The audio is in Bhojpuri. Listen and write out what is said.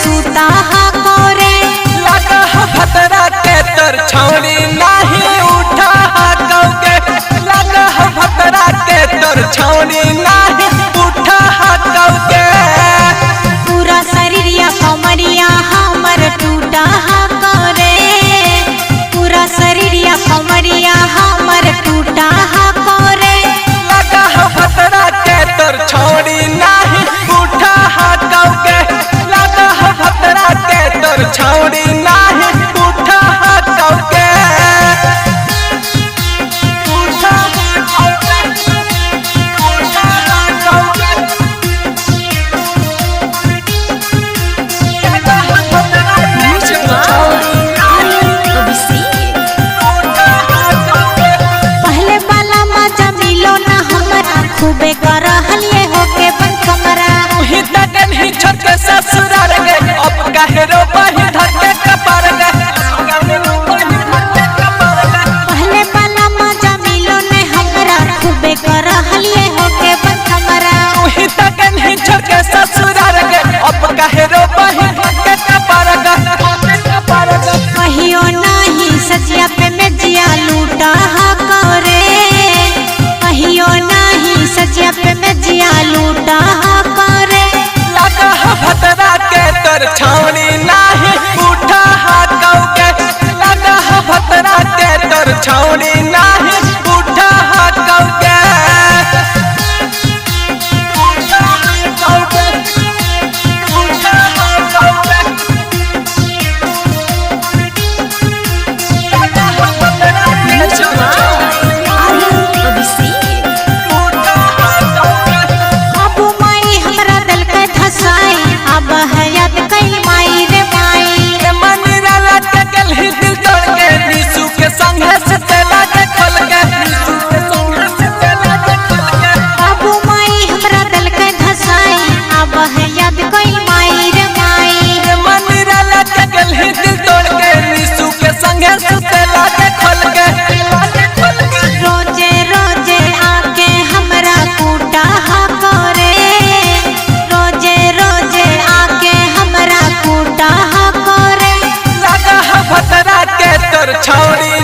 सूता हा कोरे लगा भतरा के तर छौड़ी नहीं उठा कौके लगा भतरा के तर छौड़ी नहीं उठा कौके पूरा शरीरिया कमरिया हमर टूटा हा कोरे पूरा शरीरिया कमरिया हमर टूटा हा कोरे लगा भतरा के तर छौड़ी नहीं उठा कौके लगा भतरा के तर छौड़ी नहीं उठा कौके पहले वाला मजा मिलो ना हमरा खूबे कर हलिए होके बन कमरा ही तकन ही छत के ससुराल गए अब काहे रो बही धके कपार गए पहले वाला मजा मिलो ने हमरा खूबे कर हलिए होके बन कमरा ही तकन ही छत के ससुराल गए अब काहे रो बही धके कपार गए कहियो नहीं सजिया पे मेजिया लूटा हा करे कहियो नहीं सजिया पे मेजिया लूटा हा करे लगा भतरा के तर छौनी नहीं उठा कौके लगा भतरा के तर छौनी नहीं उठा कौके बाबू माई हमरा दिल के धसाई अब है याद कई माई रे माई मन रला के गल ही दिल तोड़ के निसू के संग से तेला के खोल के बाबू माई हमरा दिल के धसाई अब है याद कई माई रे माई मन रला के गल ही दिल तोड़ के निसू के संग से तेला के खोल के रोजे रोजे आके हमरा कूटा हा करे रोजे रोजे आके हमरा कूटा हा करे लगा भतरा के तर छौड़ी